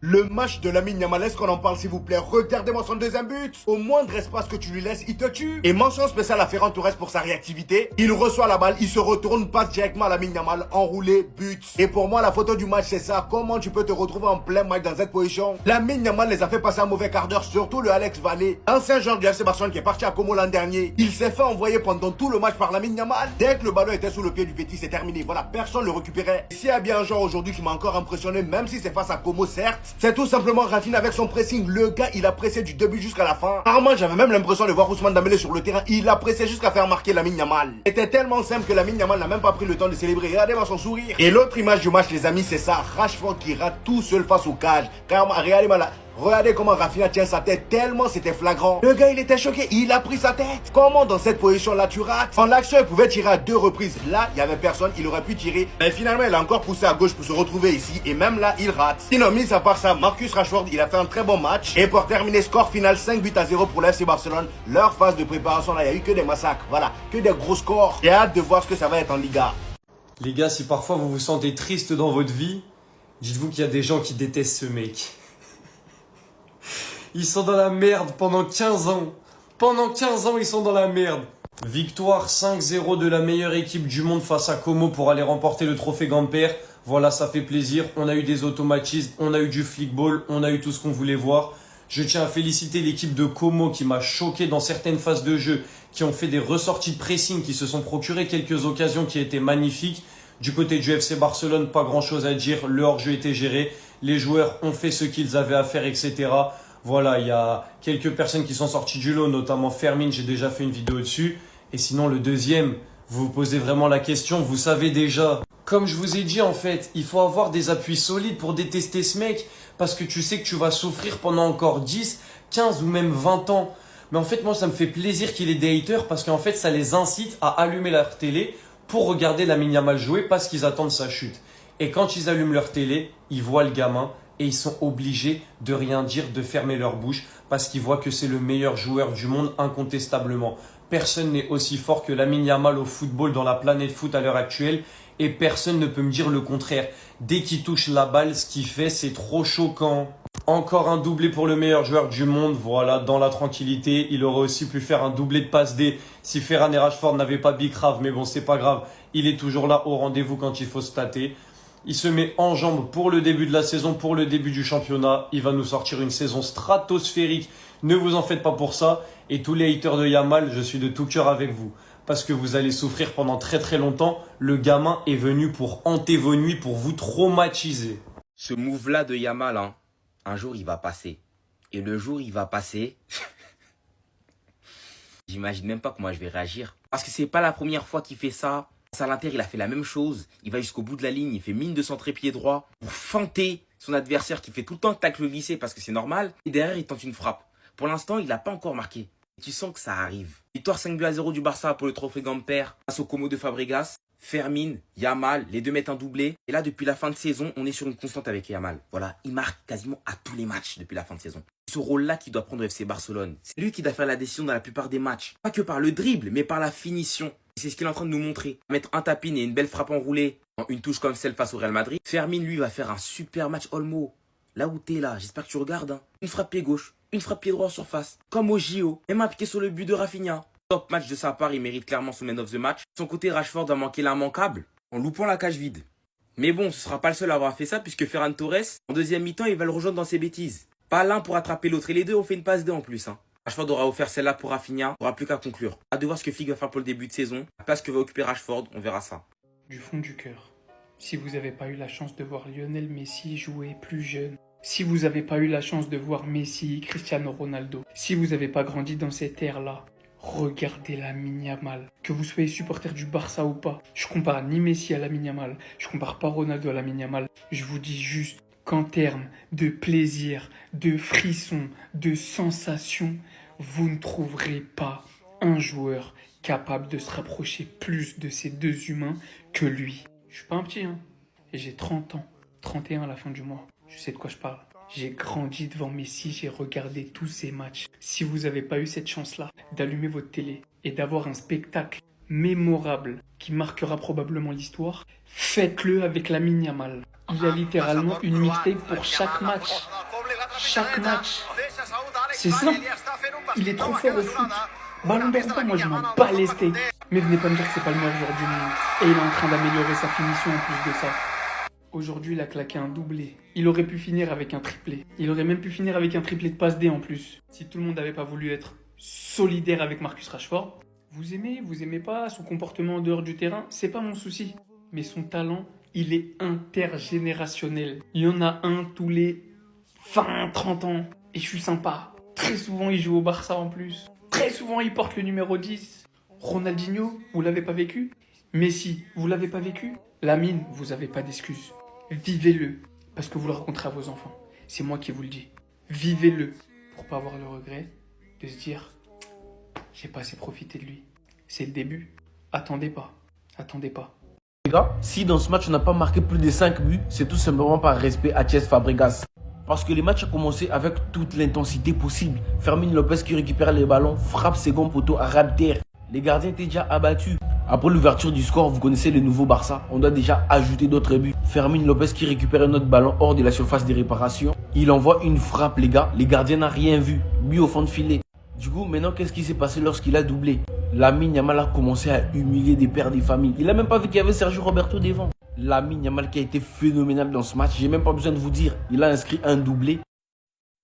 Le match de Lamine Yamal, est-ce qu'on en parle s'il vous plaît? Regardez-moi son deuxième but. Au moindre espace que tu lui laisses, il te tue. Et mention spéciale à Ferran Torres pour sa réactivité. Il reçoit la balle, il se retourne, passe directement à Lamine Yamal, enroulé, but. Et pour moi, la photo du match, c'est ça. Comment tu peux te retrouver en plein match dans cette position? Lamine Yamal les a fait passer un mauvais quart d'heure, surtout le Alex Vallée, ancien joueur du FC Barcelone qui est parti à Como l'an dernier. Il s'est fait envoyer pendant tout le match par Lamine Yamal. Dès que le ballon était sous le pied du petit, c'est terminé. Voilà, personne ne le récupérait. S'il y a bien un joueur aujourd'hui qui m'a encore impressionné, même si c'est face à Como, certes, c'est tout simplement Rafinha avec son pressing. Le gars, il a pressé du début jusqu'à la fin. Rarement, j'avais même l'impression de voir Ousmane Dembélé sur le terrain. Il a pressé jusqu'à faire marquer Lamine Yamal. C'était tellement simple que Lamine Yamal n'a même pas pris le temps de célébrer. Regardez-moi son sourire. Et l'autre image du match, les amis, c'est ça. Rashford qui rate tout seul face au cage. Car regardez-moi là. Regardez comment Rafinha tient sa tête, tellement c'était flagrant. Le gars, il était choqué, il a pris sa tête. Comment dans cette position-là tu rates? En l'action, il pouvait tirer à 2 reprises. Là, il n'y avait personne, il aurait pu tirer. Mais finalement, il a encore poussé à gauche pour se retrouver ici. Et même là, il rate. Sinon, mis à part ça, Marcus Rashford, il a fait un très bon match. Et pour terminer, score final 5-0 pour l'FC Barcelone. Leur phase de préparation, là, il n'y a eu que des massacres. Voilà, que des gros scores. J'ai hâte de voir ce que ça va être en Liga. Les gars, si parfois vous vous sentez triste dans votre vie, dites-vous qu'il y a des gens qui détestent ce mec. Ils sont dans la merde pendant 15 ans. Pendant 15 ans, ils sont dans la merde. Victoire 5-0 de la meilleure équipe du monde face à Como pour aller remporter le trophée Gamper. Voilà, ça fait plaisir. On a eu des automatismes, on a eu du flickball, on a eu tout ce qu'on voulait voir. Je tiens à féliciter l'équipe de Como qui m'a choqué dans certaines phases de jeu, qui ont fait des ressorties de pressing, qui se sont procuré quelques occasions qui étaient magnifiques. Du côté du FC Barcelone, pas grand chose à dire. Le hors-jeu était géré. Les joueurs ont fait ce qu'ils avaient à faire, etc. Voilà, il y a quelques personnes qui sont sorties du lot, notamment Fermin, j'ai déjà fait une vidéo dessus. Et sinon, le deuxième, vous vous posez vraiment la question, vous savez déjà. Comme je vous ai dit, en fait, il faut avoir des appuis solides pour détester ce mec, parce que tu sais que tu vas souffrir pendant encore 10, 15 ou même 20 ans. Mais en fait, moi, ça me fait plaisir qu'il ait des haters, parce qu'en fait, ça les incite à allumer leur télé pour regarder Lamine Yamal jouer, parce qu'ils attendent sa chute. Et quand ils allument leur télé, ils voient le gamin, et ils sont obligés de rien dire, de fermer leur bouche parce qu'ils voient que c'est le meilleur joueur du monde incontestablement. Personne n'est aussi fort que Lamine Yamal au football dans la planète foot à l'heure actuelle et personne ne peut me dire le contraire. Dès qu'il touche la balle, ce qu'il fait, c'est trop choquant. Encore un doublé pour le meilleur joueur du monde, voilà, dans la tranquillité. Il aurait aussi pu faire un doublé de passe D si Ferran et Rashford n'avaient pas bicrave, mais bon, c'est pas grave. Il est toujours là au rendez-vous quand il faut se tâter. Il se met en jambes pour le début de la saison, pour le début du championnat. Il va nous sortir une saison stratosphérique. Ne vous en faites pas pour ça. Et tous les haters de Yamal, je suis de tout cœur avec vous. Parce que vous allez souffrir pendant très très longtemps. Le gamin est venu pour hanter vos nuits, pour vous traumatiser. Ce move-là de Yamal, hein, un jour il va passer. Et le jour il va passer, j'imagine même pas comment je vais réagir. Parce que c'est pas la première fois qu'il fait ça. À l'Inter, il a fait la même chose. Il va jusqu'au bout de la ligne, il fait mine de centrer pied droit pour feinter son adversaire qui fait tout le temps le tacle glissé parce que c'est normal. Et derrière, il tente une frappe. Pour l'instant, il n'a pas encore marqué. Et tu sens que ça arrive. Victoire 5-0 du Barça pour le trophée Gamper face au Como de Fabregas. Fermin, Yamal, les deux mettent un doublé. Et là, depuis la fin de saison, on est sur une constante avec Yamal. Voilà, il marque quasiment à tous les matchs depuis la fin de saison. Ce rôle-là qu'il doit prendre au FC Barcelone. C'est lui qui doit faire la décision dans la plupart des matchs. Pas que par le dribble, mais par la finition. C'est ce qu'il est en train de nous montrer. Mettre un tapine et une belle frappe enroulée en une touche comme celle face au Real Madrid. Fermin, lui, va faire un super match Olmo. Là où t'es là, j'espère que tu regardes. Hein. Une frappe pied gauche, une frappe pied droit en surface. Comme au JO. Même appliqué sur le but de Rafinha. Top match de sa part, il mérite clairement son man of the match. De son côté, Rashford va manquer l'immanquable en loupant la cage vide. Mais bon, ce sera pas le seul à avoir fait ça puisque Ferran Torres, en deuxième mi-temps, il va le rejoindre dans ses bêtises. Pas l'un pour attraper l'autre et les deux ont fait une passe D en plus. Hein. Rashford aura offert celle-là pour Rafinha, il n'aura plus qu'à conclure. Hâte de voir ce que Flick va faire pour le début de saison. La place que va occuper Rashford, on verra ça. Du fond du cœur, si vous n'avez pas eu la chance de voir Lionel Messi jouer plus jeune, si vous n'avez pas eu la chance de voir Messi, Cristiano Ronaldo, si vous n'avez pas grandi dans cette ère-là, regardez Lamine Yamal. Que vous soyez supporter du Barça ou pas, je compare ni Messi à Lamine Yamal, je compare pas Ronaldo à Lamine Yamal. Je vous dis juste qu'en termes de plaisir, de frisson, de sensation, vous ne trouverez pas un joueur capable de se rapprocher plus de ces deux humains que lui. Je suis pas un petit, hein. Et j'ai 30 ans, 31 à la fin du mois. Je sais de quoi je parle. J'ai grandi devant Messi, j'ai regardé tous ses matchs. Si vous n'avez pas eu cette chance-là d'allumer votre télé et d'avoir un spectacle mémorable qui marquera probablement l'histoire, faites-le avec Lamine Yamal. Il a littéralement une mixtape pour chaque match. Chaque match. C'est simple. Il est trop fort au foot. Ballon d'or ou pas, moi je m'en bats les steaks. Mais venez pas me dire que c'est pas le meilleur joueur du monde. Et il est en train d'améliorer sa finition en plus de ça. Aujourd'hui, il a claqué un doublé. Il aurait pu finir avec un triplé. Il aurait même pu finir avec un triplé de passe D en plus. Si tout le monde n'avait pas voulu être solidaire avec Marcus Rashford. Vous aimez pas son comportement en dehors du terrain, c'est pas mon souci. Mais son talent, il est intergénérationnel. Il y en a un tous les 20, 30 ans. Et je suis sympa. Très souvent, il joue au Barça en plus. Très souvent, il porte le numéro 10. Ronaldinho, vous l'avez pas vécu? Messi, vous l'avez pas vécu? Lamine, vous avez pas d'excuses. Vivez-le, parce que vous le raconterez à vos enfants. C'est moi qui vous le dis. Vivez-le, pour pas avoir le regret de se dire « J'ai pas assez profité de lui ». C'est le début. Attendez pas. Les gars, si dans ce match on n'a pas marqué plus de 5 buts, c'est tout simplement par respect à Cesc Fabregas. Parce que les matchs ont commencé avec toute l'intensité possible. Fermin Lopez qui récupère les ballons, frappe second poteau à ras de terre. Les gardiens étaient déjà abattus. Après l'ouverture du score, vous connaissez le nouveau Barça, on doit déjà ajouter d'autres buts. Fermin Lopez qui récupère un autre ballon hors de la surface de réparation. Il envoie une frappe les gars, les gardiens n'ont rien vu. But au fond de filet. Du coup, maintenant qu'est-ce qui s'est passé lorsqu'il a doublé? Lamine Yamal a commencé à humilier des pères des familles. Il n'a même pas vu qu'il y avait Sergio Roberto devant. Lamine Yamal qui a été phénoménal dans ce match, j'ai même pas besoin de vous dire, il a inscrit un doublé.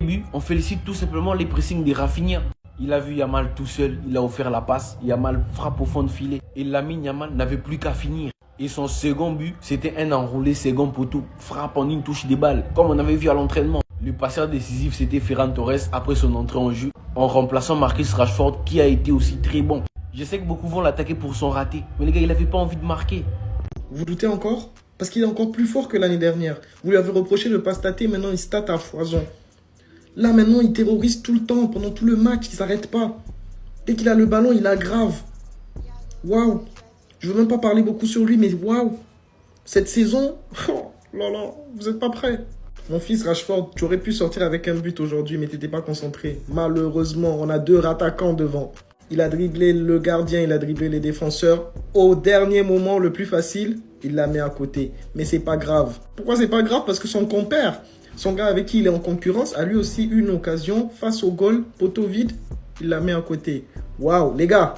Au début, on félicite tout simplement les pressings des Rafinha. Il a vu Yamal tout seul, il a offert la passe, Yamal frappe au fond de filet. Et Lamine Yamal n'avait plus qu'à finir. Et son second but, c'était un enroulé second poteau, frappe en une touche des balles, comme on avait vu à l'entraînement. Le passeur décisif, c'était Ferran Torres après son entrée en jeu, en remplaçant Marcus Rashford qui a été aussi très bon. Je sais que beaucoup vont l'attaquer pour son raté, mais les gars, il n'avait pas envie de marquer. Vous doutez encore? Parce qu'il est encore plus fort que l'année dernière. Vous lui avez reproché de ne pas stater, maintenant il state à foison. Là maintenant il terrorise tout le temps, pendant tout le match, il ne s'arrête pas. Dès qu'il a le ballon, il aggrave. Waouh! Je ne veux même pas parler beaucoup sur lui, mais waouh! Cette saison, oh là là, vous n'êtes pas prêts. Mon fils Rashford, tu aurais pu sortir avec un but aujourd'hui, mais tu n'étais pas concentré. Malheureusement, on a 2 attaquants devant. Il a dribblé le gardien, il a dribblé les défenseurs. Au dernier moment, le plus facile, il la met à côté. Mais c'est pas grave. Pourquoi c'est pas grave? Parce que son compère, son gars avec qui il est en concurrence, a lui aussi une occasion face au goal, poteau vide, il la met à côté. Waouh, les gars,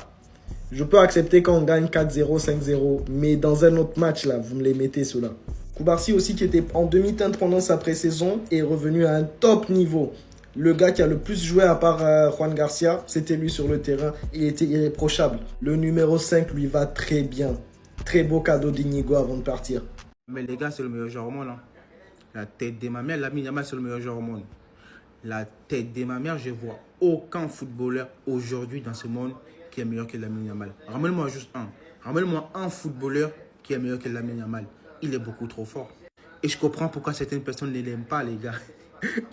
je peux accepter quand on gagne 4-0, 5-0, mais dans un autre match, là, vous me les mettez ceux-là. Koubarsi aussi qui était en demi-teinte pendant sa pré-saison est revenu à un top niveau. Le gars qui a le plus joué à part Juan Garcia, c'était lui sur le terrain. Il était irréprochable. Le numéro 5 lui va très bien. Très beau cadeau d'Inigo avant de partir. Mais les gars, c'est le meilleur joueur au monde. Hein. La tête de ma mère, Lamine Yamal, c'est le meilleur joueur au monde. La tête de ma mère, je vois aucun footballeur aujourd'hui dans ce monde qui est meilleur que Lamine Yamal. Ramène-moi juste un. Ramène-moi un footballeur qui est meilleur que Lamine Yamal. Il est beaucoup trop fort. Et je comprends pourquoi certaines personnes ne l'aiment pas, les gars.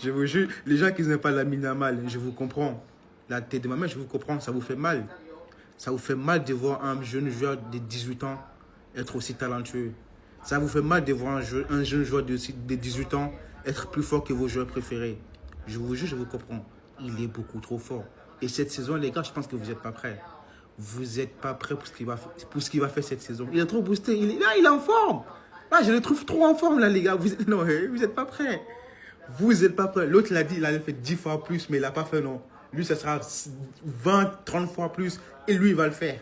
Je vous jure, les gens qui n'aiment pas Lamine Yamal, je vous comprends. La tête de ma mère, je vous comprends, ça vous fait mal. Ça vous fait mal de voir un jeune joueur de 18 ans être aussi talentueux. Ça vous fait mal de voir un jeune joueur de 18 ans être plus fort que vos joueurs préférés. Je vous jure, je vous comprends. Il est beaucoup trop fort. Et cette saison, les gars, je pense que vous n'êtes pas prêts. Vous n'êtes pas prêts pour ce qu'il va faire cette saison. Il est trop boosté. Il est en forme. Là, je le trouve trop en forme, là, les gars. Vous n'êtes pas prêts. Vous n'êtes pas prêts. L'autre, il a dit qu'il allait faire 10 fois plus, mais il n'a pas fait, non. Lui, ça sera 20, 30 fois plus. Et lui, il va le faire.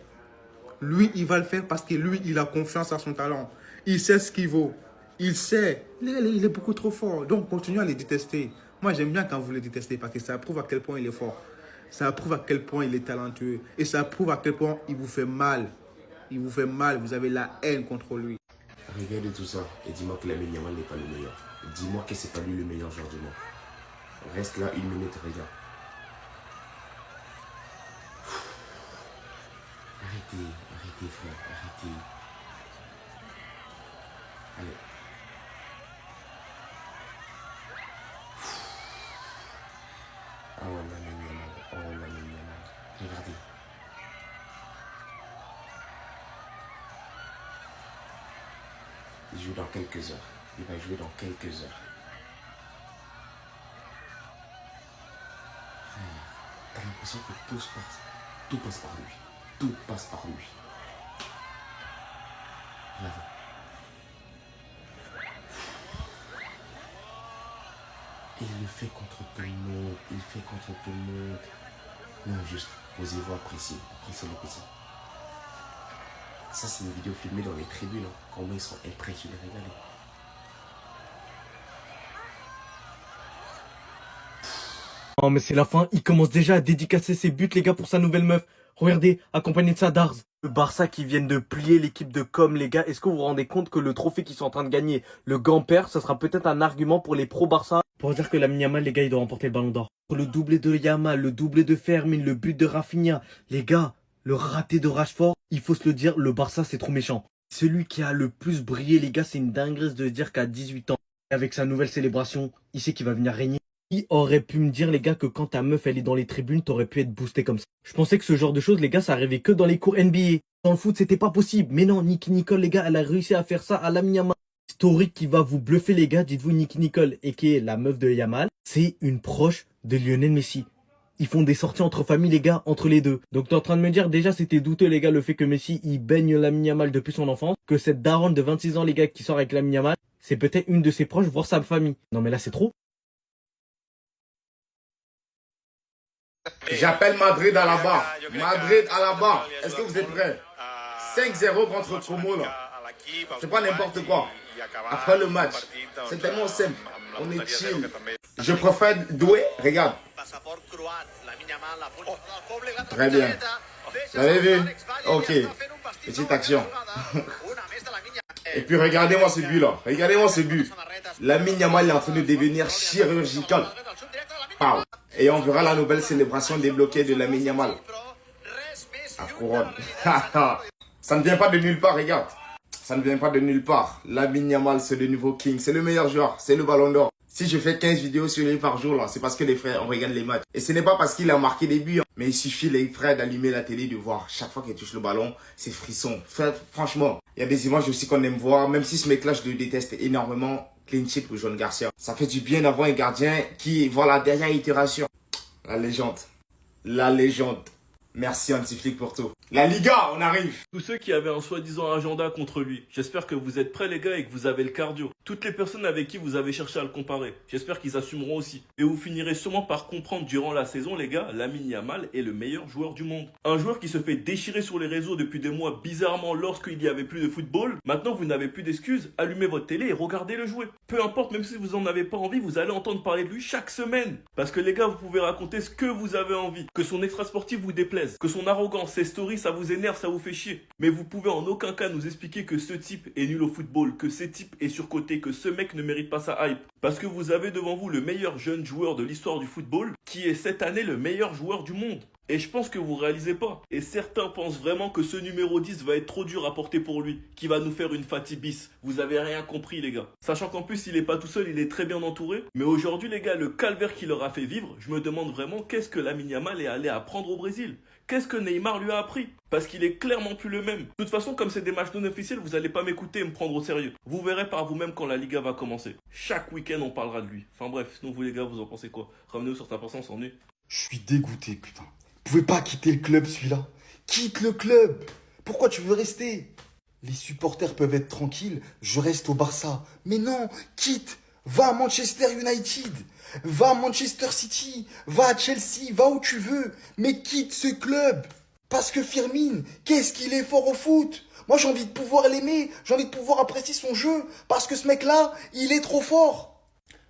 Lui, il va le faire parce que lui, il a confiance à son talent. Il sait ce qu'il vaut. Il sait. Il est beaucoup trop fort. Donc, continuez à les détester. Moi, j'aime bien quand vous les détestez parce que ça prouve à quel point il est fort. Ça prouve à quel point il est talentueux. Et ça prouve à quel point il vous fait mal. Il vous fait mal. Vous avez la haine contre lui. Regarde tout ça et dis-moi que Lamine Yamal n'est pas le meilleur. Dis-moi que c'est pas lui le meilleur joueur du monde. Reste là une minute, regarde. Arrêtez frère, arrêtez. Allez. Oh Lamine Yamal, oh Lamine Yamal. Regardez. Il joue dans quelques heures. Il va jouer dans quelques heures. T'as l'impression que tout passe par lui. Tout passe par lui. Regardez. le fait contre tout le monde. Il le fait contre tout le monde. Non, juste, osez-vous apprécier. Appréciez le petit. Ça, c'est une vidéo filmée dans les tribunes. Hein. Comment ils sont impressionnés, regardez. Oh mais c'est la fin, il commence déjà à dédicacer ses buts les gars pour sa nouvelle meuf. Regardez, accompagné de sa Darz. Le Barça qui viennent de plier l'équipe de com les gars. Est-ce que vous vous rendez compte que le trophée qu'ils sont en train de gagner, le Gamper, ça sera peut-être un argument pour les pro Barça pour dire que Lamine Yamal les gars il doit remporter le ballon d'or. Le doublé de Yamal, le doublé de Fermin, le but de Rafinha. Les gars, le raté de Rashford, il faut se le dire, le Barça c'est trop méchant. Celui qui a le plus brillé les gars, c'est une dinguerie de dire qu'à 18 ans, avec sa nouvelle célébration, il sait qu'il va venir régner. Qui aurait pu me dire les gars que quand ta meuf elle est dans les tribunes, t'aurais pu être boosté comme ça? Je pensais que ce genre de choses les gars ça arrivait que dans les cours NBA. Dans le foot c'était pas possible. Mais non, Nicky Nicole les gars, elle a réussi à faire ça à Lamine Yamal. Story qui va vous bluffer les gars, dites-vous Nicky Nicole et qui est la meuf de Yamal, c'est une proche de Lionel Messi. Ils font des sorties entre familles les gars, entre les deux. Donc t'es en train de me dire déjà c'était douteux les gars le fait que Messi il baigne Lamine Yamal depuis son enfance, que cette daronne de 26 ans les gars qui sort avec Lamine Yamal, c'est peut-être une de ses proches voire sa famille. Non mais là c'est trop. J'appelle Madrid à la barre. Madrid à la barre. Est-ce que vous êtes prêts? 5-0 contre Como là. C'est pas n'importe quoi. Après le match, c'est tellement simple. On est chill. Je préfère Doué. Regarde. Très bien. Vous avez vu? Ok. Petite action. Et puis regardez-moi ce but là. Regardez-moi ce but. Lamine Yamal est en train de devenir chirurgical. Wow. Et on verra la nouvelle célébration débloquée de Lamine Yamal. À couronne. Ça ne vient pas de nulle part, regarde. Ça ne vient pas de nulle part. Lamine Yamal, c'est le nouveau king. C'est le meilleur joueur. C'est le ballon d'or. Si je fais 15 vidéos sur lui par jour, là, c'est parce que les frères, on regarde les matchs. Et ce n'est pas parce qu'il a marqué des buts. Hein. Mais il suffit, les frères, d'allumer la télé, de voir. Chaque fois qu'il touche le ballon, c'est frisson. Franchement, il y a des images aussi qu'on aime voir. Même si ce mec-là, je le déteste énormément. Clean sheet pour Joan Garcia. Ça fait du bien d'avoir un gardien qui, voilà, derrière, il te rassure. La légende. La légende. Merci Antiflic pour tout. La Liga, on arrive. Tous ceux qui avaient un soi-disant agenda contre lui, j'espère que vous êtes prêts les gars et que vous avez le cardio. Toutes les personnes avec qui vous avez cherché à le comparer, j'espère qu'ils assumeront aussi. Et vous finirez sûrement par comprendre durant la saison les gars, Lamine Yamal est le meilleur joueur du monde. Un joueur qui se fait déchirer sur les réseaux depuis des mois bizarrement lorsqu'il n'y avait plus de football. Maintenant vous n'avez plus d'excuses, allumez votre télé et regardez-le jouer. Peu importe, même si vous en avez pas envie, vous allez entendre parler de lui chaque semaine. Parce que les gars, vous pouvez raconter ce que vous avez envie. Que son extra sportif vous déplaise, que son arrogance, ses stories, ça vous énerve, ça vous fait chier. Mais vous pouvez en aucun cas nous expliquer que ce type est nul au football, que ce type est surcoté, que ce mec ne mérite pas sa hype. Parce que vous avez devant vous le meilleur jeune joueur de l'histoire du football, qui est cette année le meilleur joueur du monde. Et je pense que vous réalisez pas. Et certains pensent vraiment que ce numéro 10 va être trop dur à porter pour lui, qui va nous faire une fatigue bis. Vous avez rien compris les gars. Sachant qu'en plus il est pas tout seul, il est très bien entouré. Mais aujourd'hui les gars, le calvaire qu'il leur a fait vivre, je me demande vraiment qu'est-ce que Lamine Yamal est allé apprendre au Brésil. Qu'est-ce que Neymar lui a appris? Parce qu'il est clairement plus le même. De toute façon, comme c'est des matchs non officiels, vous allez pas m'écouter et me prendre au sérieux. Vous verrez par vous-même quand la Liga va commencer. Chaque week-end, on parlera de lui. Enfin bref, sinon vous les gars, vous en pensez quoi? Ramenez-vous sur ta personne, on s'ennuie. Je suis dégoûté, putain. Vous pouvez pas quitter le club, celui-là. Quitte le club. Pourquoi tu veux rester? Les supporters peuvent être tranquilles, je reste au Barça. Mais non, quitte. Va à Manchester United. Va à Manchester City. Va à Chelsea. Va où tu veux. Mais quitte ce club. Parce que Firmine, qu'est-ce qu'il est fort au foot. Moi, j'ai envie de pouvoir l'aimer. J'ai envie de pouvoir apprécier son jeu. Parce que ce mec-là, il est trop fort.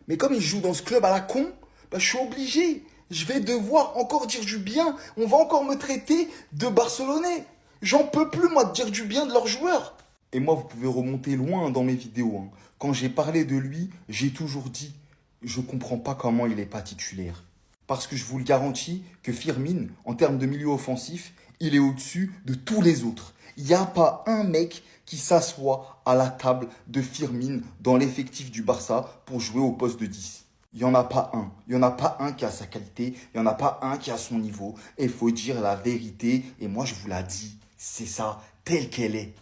Mais comme il joue dans ce club à la con, bah, je suis obligé. Je vais devoir encore dire du bien. On va encore me traiter de Barcelonais. J'en peux plus, moi, de dire du bien de leurs joueurs. Et moi, vous pouvez remonter loin dans mes vidéos. Hein. Quand j'ai parlé de lui, j'ai toujours dit, je comprends pas comment il n'est pas titulaire. Parce que je vous le garantis que Firmine, en termes de milieu offensif, il est au-dessus de tous les autres. Il n'y a pas un mec qui s'assoit à la table de Firmine dans l'effectif du Barça pour jouer au poste de 10. Il n'y en a pas un. Il n'y en a pas un qui a sa qualité. Il n'y en a pas un qui a son niveau. Et il faut dire la vérité. Et moi, je vous l'ai dit, c'est ça, telle qu'elle est.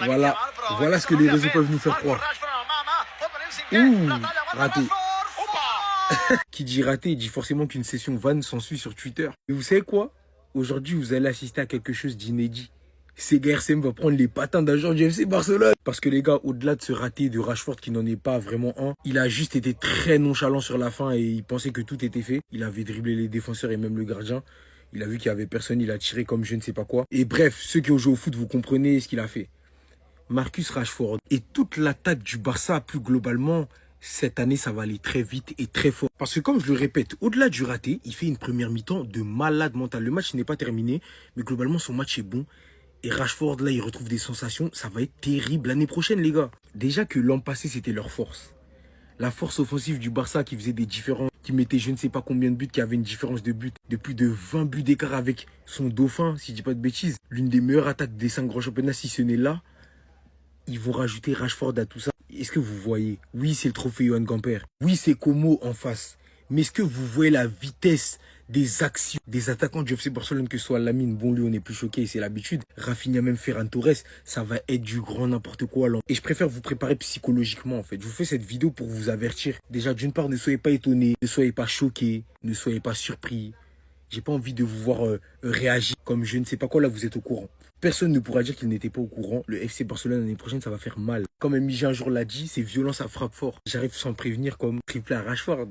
Voilà ce que les réseaux peuvent nous faire croire. Ouh, raté. Qui dit raté, dit forcément qu'une session vanne s'ensuit sur Twitter. Et vous savez quoi? Aujourd'hui, vous allez assister à quelque chose d'inédit. Sega RCM va prendre les patins d'un joueur du FC Barcelone. Parce que les gars, au-delà de ce raté de Rashford qui n'en est pas vraiment un, il a juste été très nonchalant sur la fin et il pensait que tout était fait. Il avait dribblé les défenseurs et même le gardien. Il a vu qu'il n'y avait personne, il a tiré comme je ne sais pas quoi. Et bref, ceux qui ont joué au foot, vous comprenez ce qu'il a fait. Marcus Rashford et toute l'attaque du Barça plus globalement, cette année, ça va aller très vite et très fort. Parce que comme je le répète, au-delà du raté, il fait une première mi-temps de malade mental. Le match n'est pas terminé, mais globalement, son match est bon. Et Rashford, là, il retrouve des sensations. Ça va être terrible l'année prochaine, les gars. Déjà que l'an passé, c'était leur force. La force offensive du Barça qui faisait des différences, qui mettait je ne sais pas combien de buts, qui avait une différence de but de plus de 20 buts d'écart avec son dauphin, si je dis pas de bêtises. L'une des meilleures attaques des 5 grands championnats, si ce n'est là. Ils vont rajouter Rashford à tout ça. Est-ce que vous voyez? Oui, c'est le trophée Johan Gamper. Oui, c'est Como en face. Mais est-ce que vous voyez la vitesse des actions des attaquants du FC Barcelone, que ce soit Lamine, bon lui on est plus choqué, c'est l'habitude. Rafinha, même Ferran Torres, ça va être du grand n'importe quoi. Et je préfère vous préparer psychologiquement en fait. Je vous fais cette vidéo pour vous avertir. Déjà d'une part, ne soyez pas étonnés, ne soyez pas choqués, ne soyez pas surpris. J'ai pas envie de vous voir réagir comme je ne sais pas quoi, là vous êtes au courant. Personne ne pourra dire qu'il n'était pas au courant. Le FC Barcelone l'année prochaine, ça va faire mal. Comme MJ un jour l'a dit, c'est violent, ça frappe fort. J'arrive sans prévenir comme triple à Rashford.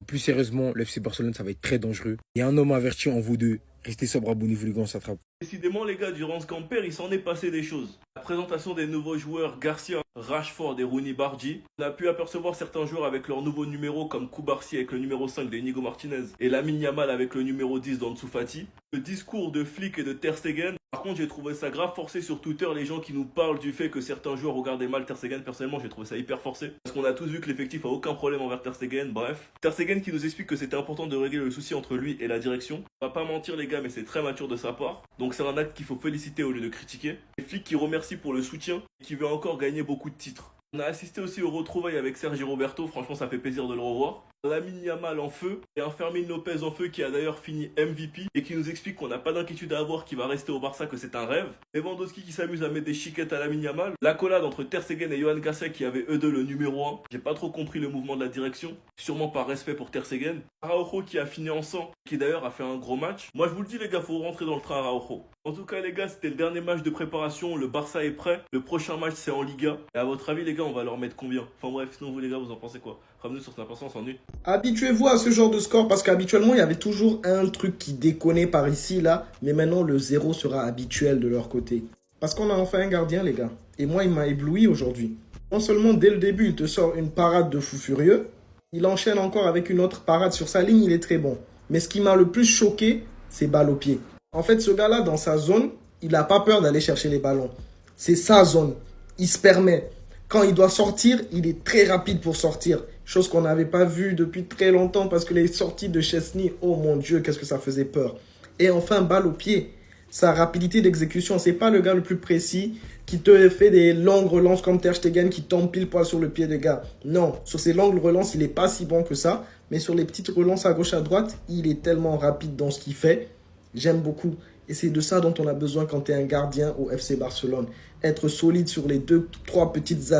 Plus sérieusement, le FC Barcelone, ça va être très dangereux. Et un homme averti en vous deux. Restez sobre, abonnez-vous les gars, on s'attrape. Décidément les gars, durant ce camper, il s'en est passé des choses. La présentation des nouveaux joueurs Garcia, Rashford et Rooney Bardi. On a pu apercevoir certains joueurs avec leurs nouveaux numéros comme Koubarsi avec le numéro 5 de Inigo Martinez et Lamine Yamal avec le numéro 10 d'Ansu Fati. Le discours de Flick et de Ter Stegen. Par contre, j'ai trouvé ça grave forcé sur Twitter, les gens qui nous parlent du fait que certains joueurs regardaient mal Ter Stegen. Personnellement, j'ai trouvé ça hyper forcé. Parce qu'on a tous vu que l'effectif a aucun problème envers Ter Stegen. Bref, Ter Stegen qui nous explique que c'était important de régler le souci entre lui et la direction. On va pas mentir les gars, mais c'est très mature de sa part. Donc c'est un acte qu'il faut féliciter au lieu de critiquer. Et Flick qui remercie pour le soutien et qui veut encore gagner beaucoup de titres. On a assisté aussi aux retrouvailles avec Sergi Roberto, franchement ça fait plaisir de le revoir. Lamine Yamal en feu et un Fermin Lopez en feu qui a d'ailleurs fini MVP et qui nous explique qu'on n'a pas d'inquiétude à avoir, qu'il va rester au Barça, que c'est un rêve. Lewandowski qui s'amuse à mettre des chiquettes à Lamine Yamal. L'accolade entre Ter Stegen et Johan Garcia qui avaient eux deux le numéro 1. J'ai pas trop compris le mouvement de la direction, sûrement par respect pour Ter Stegen. Araujo qui a fini en sang, qui d'ailleurs a fait un gros match. Moi je vous le dis les gars, faut rentrer dans le train Araujo. En tout cas les gars, c'était le dernier match de préparation, le Barça est prêt. Le prochain match c'est en Liga. Et à votre avis les gars, on va leur mettre combien? Enfin bref, sinon vous les gars, vous en pensez quoi? Ramenez sur Snap, on s'ennuie. Habituez-vous à ce genre de score parce qu'habituellement, il y avait toujours un truc qui déconnait par ici, là. Mais maintenant, le 0 sera habituel de leur côté. Parce qu'on a enfin un gardien, les gars. Et moi, il m'a ébloui aujourd'hui. Non seulement, dès le début, il te sort une parade de fou furieux, il enchaîne encore avec une autre parade sur sa ligne, il est très bon. Mais ce qui m'a le plus choqué, c'est balle au pied. En fait, ce gars-là, dans sa zone, il n'a pas peur d'aller chercher les ballons. C'est sa zone. Il se permet. Quand il doit sortir, il est très rapide pour sortir. Chose qu'on n'avait pas vue depuis très longtemps parce que les sorties de Chesney, oh mon Dieu, qu'est-ce que ça faisait peur. Et enfin, balle au pied. Sa rapidité d'exécution, c'est pas le gars le plus précis qui te fait des longues relances comme Ter Stegen qui tombe pile poil sur le pied des gars. Non, sur ces longues relances, il n'est pas si bon que ça. Mais sur les petites relances à gauche, à droite, il est tellement rapide dans ce qu'il fait. J'aime beaucoup. Et c'est de ça dont on a besoin quand tu es un gardien au FC Barcelone. Être solide sur les 2-3 petites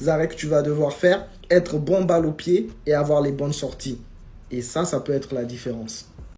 arrêts que tu vas devoir faire. Être bon balle au pied et avoir les bonnes sorties. Et ça peut être la différence.